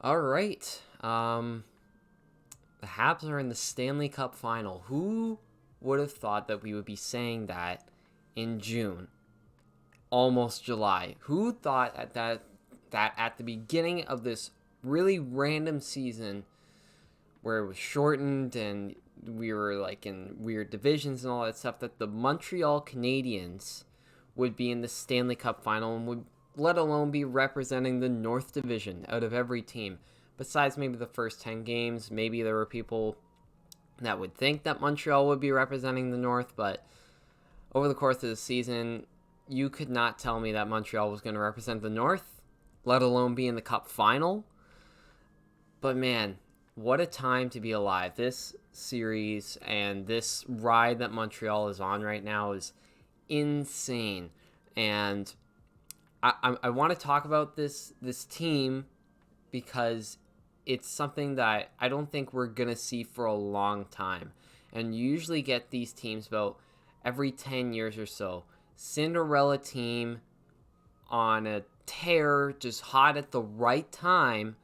All right. The Habs are in the Stanley Cup final. Who would have thought that we would be saying that in June, almost July? Who thought that at the beginning of this really random season where it was shortened and we were like in weird divisions and all that stuff that the Montreal Canadiens would be in the Stanley Cup final and would let alone be representing the North Division out of every team. Besides maybe the first 10 games, maybe there were people that would think that Montreal would be representing the North, but over the course of the season, you could not tell me that Montreal was going to represent the North, let alone be in the Cup final. But man, what a time to be alive. This series and this ride that Montreal is on right now is insane. And I want to talk about this team because it's something that I don't think we're going to see for a long time. And you usually get these teams about every 10 years or so. Cinderella team on a tear, just hot at the right time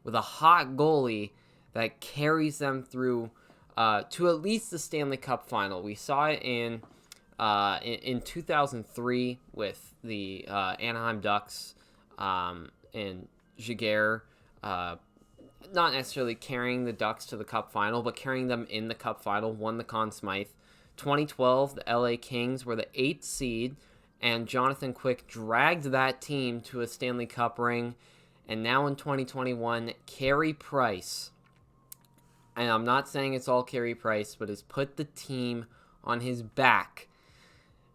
with a hot goalie that carries them through to at least the Stanley Cup final. We saw it in 2003 with the Anaheim Ducks and Jaguar, not necessarily carrying the Ducks to the Cup final, but carrying them in the Cup final, won the Conn Smythe. 2012, the LA Kings were the 8th seed, and Jonathan Quick dragged that team to a Stanley Cup ring. And now in 2021, Carey Price, and I'm not saying it's all Carey Price, but has put the team on his back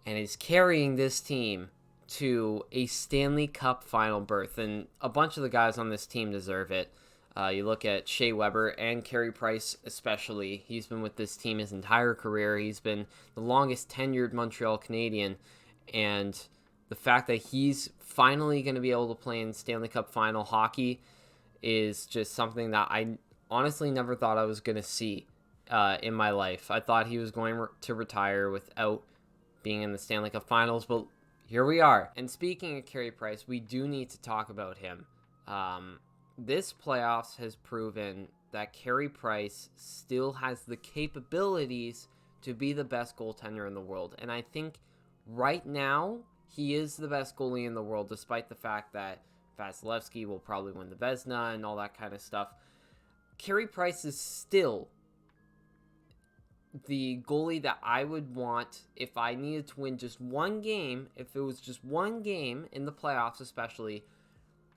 and is carrying this team to a Stanley Cup final berth. And a bunch of the guys on this team deserve it. You look at Shea Weber and Carey Price especially. He's been with this team his entire career. He's been the longest tenured Montreal Canadian. And the fact that he's finally going to be able to play in Stanley Cup final hockey is just something that I honestly never thought I was going to see in my life. I thought he was going to retire without being in the Stanley Cup finals, but here we are. And speaking of Carey Price, we do need to talk about him. This playoffs has proven that Carey Price still has the capabilities to be the best goaltender in the world. And I think right now, he is the best goalie in the world, despite the fact that Vasilevsky will probably win the Vezina and all that kind of stuff. Carey Price is still the goalie that I would want if I needed to win just one game. If it was just one game in the playoffs especially,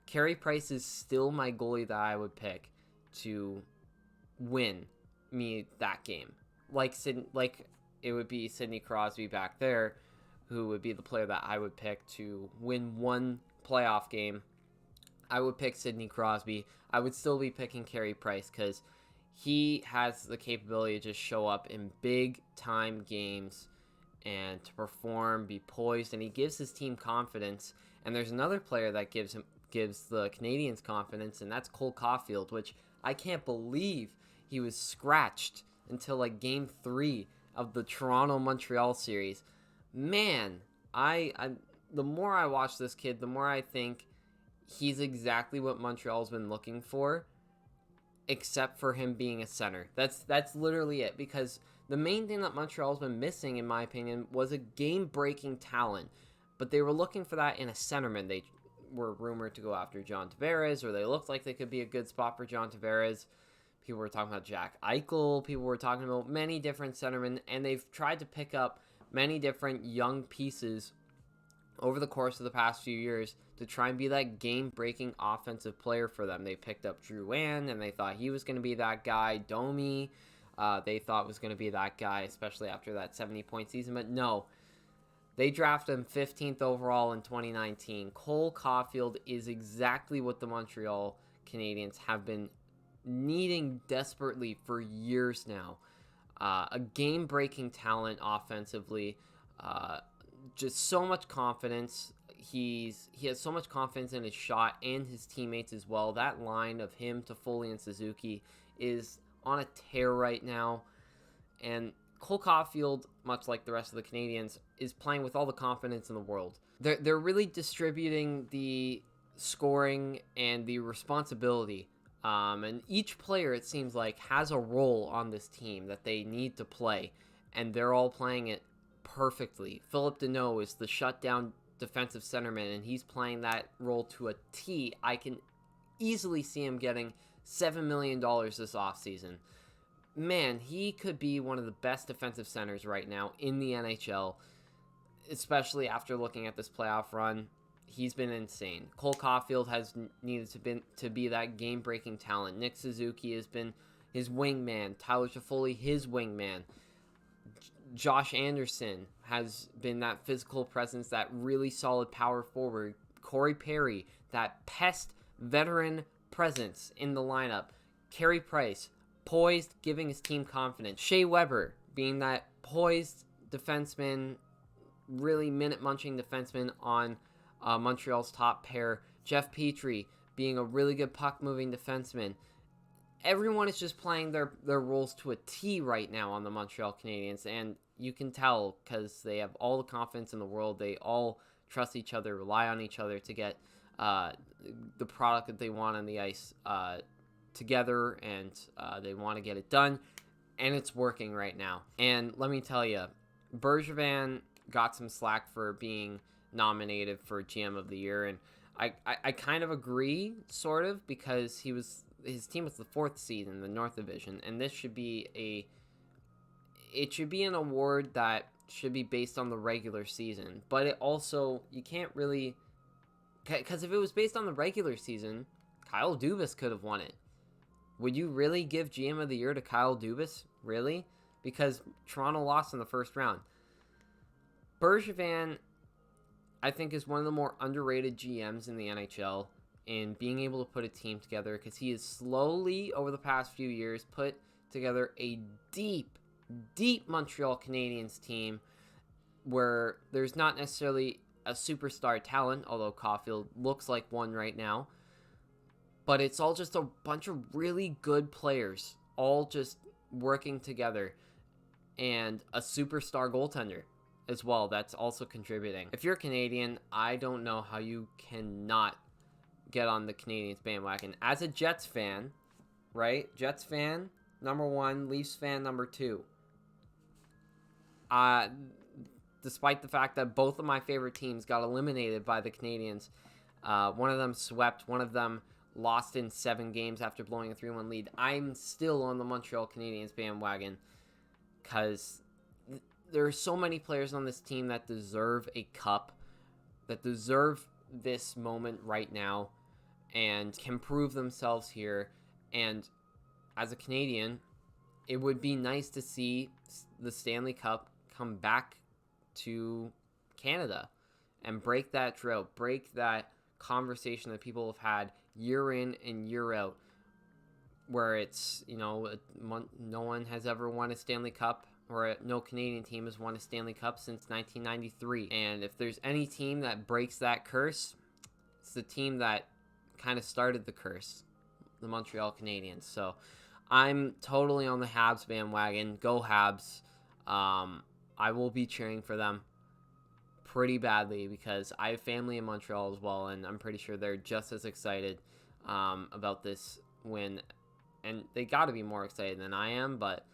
Carey Price is still my goalie that I would pick to win me that game. Like it would be Sidney Crosby back there, who would be the player that I would pick to win one playoff game. I would pick Sidney Crosby. I would still be picking Carey Price because he has the capability to just show up in big time games and to perform, be poised, and he gives his team confidence. And there's another player that gives the Canadiens confidence, and that's Cole Caulfield, which I can't believe he was scratched until like Game 3 of the Toronto-Montreal series. Man, I the more I watch this kid, the more I think he's exactly what Montreal's been looking for, except for him being a center. That's literally it, because the main thing that Montreal's been missing, in my opinion, was a game-breaking talent. But they were looking for that in a centerman. They were rumored to go after John Tavares, or they looked like they could be a good spot for John Tavares. People were talking about Jack Eichel. People were talking about many different centermen, and they've tried to pick up many different young pieces over the course of the past few years to try and be that game-breaking offensive player for them. They picked up Drouin, and they thought he was going to be that guy. Domi, they thought was going to be that guy, especially after that 70-point season. But no, they drafted him 15th overall in 2019. Cole Caulfield is exactly what the Montreal Canadiens have been needing desperately for years now. A game-breaking talent offensively, just so much confidence. He has so much confidence in his shot and his teammates as well. That line of him, Toffoli, and Suzuki is on a tear right now. And Cole Caulfield, much like the rest of the Canadiens, is playing with all the confidence in the world. They're really distributing the scoring and the responsibility And each player, it seems like, has a role on this team that they need to play, and they're all playing it perfectly. Philip Deneau is the shutdown defensive centerman, and he's playing that role to a T. I can easily see him getting $7 million this offseason. Man, he could be one of the best defensive centers right now in the NHL, especially after looking at this playoff run. He's been insane. Cole Caulfield has needed to be that game-breaking talent. Nick Suzuki has been his wingman. Tyler Toffoli, his wingman. Josh Anderson has been that physical presence, that really solid power forward. Corey Perry, that pest veteran presence in the lineup. Carey Price, poised, giving his team confidence. Shea Weber, being that poised defenseman, really minute-munching defenseman on Montreal's top pair. Jeff Petrie, being a really good puck-moving defenseman. Everyone is just playing their roles to a T right now on the Montreal Canadiens, and you can tell because they have all the confidence in the world. They all trust each other, rely on each other to get the product that they want on the ice together, and they want to get it done, and it's working right now. And let me tell you, Bergevin got some slack for being nominated for GM of the Year, and I kind of agree, sort of, because his team was the 4th seed in the North Division, and this should be an award that should be based on the regular season. But it also, you can't really, because if it was based on the regular season, Kyle Dubas could have won it. Would you really give GM of the Year to Kyle Dubas? Really? Because Toronto lost in the first round. Bergevin, I think, is one of the more underrated GMs in the NHL in being able to put a team together, because he has slowly, over the past few years, put together a deep Montreal Canadiens team where there's not necessarily a superstar talent, although Caulfield looks like one right now, but it's all just a bunch of really good players, all just working together, and a superstar goaltender as well that's also contributing. If you're Canadian, I don't know how you cannot get on the Canadiens bandwagon. As a Jets fan, right? Jets fan, number 1. Leafs fan, number 2. Despite the fact that both of my favorite teams got eliminated by the Canadiens, one of them swept, one of them lost in 7 games after blowing a 3-1 lead, I'm still on the Montreal Canadiens bandwagon because there are so many players on this team that deserve a cup, that deserve this moment right now, and can prove themselves here. And as a Canadian, it would be nice to see the Stanley Cup come back to Canada and break that drought, break that conversation that people have had year in and year out, where it's, no one has ever won a Stanley Cup, or no Canadian team has won a Stanley Cup since 1993. And if there's any team that breaks that curse, it's the team that kind of started the curse, the Montreal Canadiens. So I'm totally on the Habs bandwagon. Go Habs. I will be cheering for them pretty badly because I have family in Montreal as well, and I'm pretty sure they're just as excited about this win. And they got to be more excited than I am, but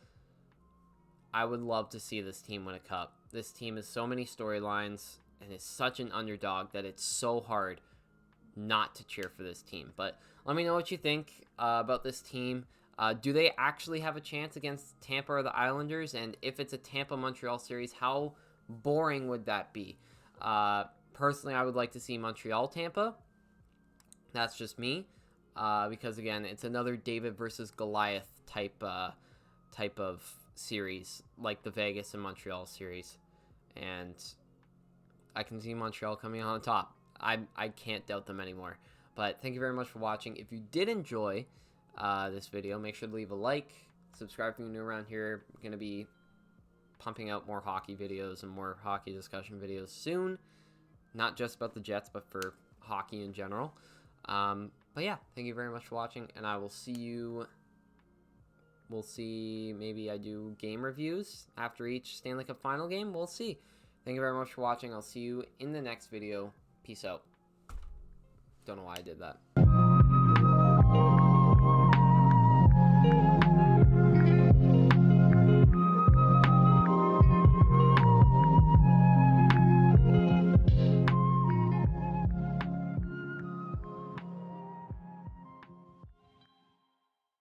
I would love to see this team win a cup. This team has so many storylines and is such an underdog that it's so hard not to cheer for this team. But let me know what you think about this team. Do they actually have a chance against Tampa or the Islanders? And if it's a Tampa-Montreal series, how boring would that be? Personally, I would like to see Montreal-Tampa. That's just me. Because, again, it's another David versus Goliath type of series, like the Vegas and Montreal series. And I can see Montreal coming on top. I can't doubt them anymore. But thank you very much for watching. If you did enjoy this video, make sure to leave a like, subscribe if you're new around here. I'm going to be pumping out more hockey videos and more hockey discussion videos soon. Not just about the Jets, but for hockey in general. But yeah, thank you very much for watching, and I will see you. We'll see, maybe I do game reviews after each Stanley Cup Final game. We'll see. Thank you very much for watching. I'll see you in the next video. Peace out. Don't know why I did that.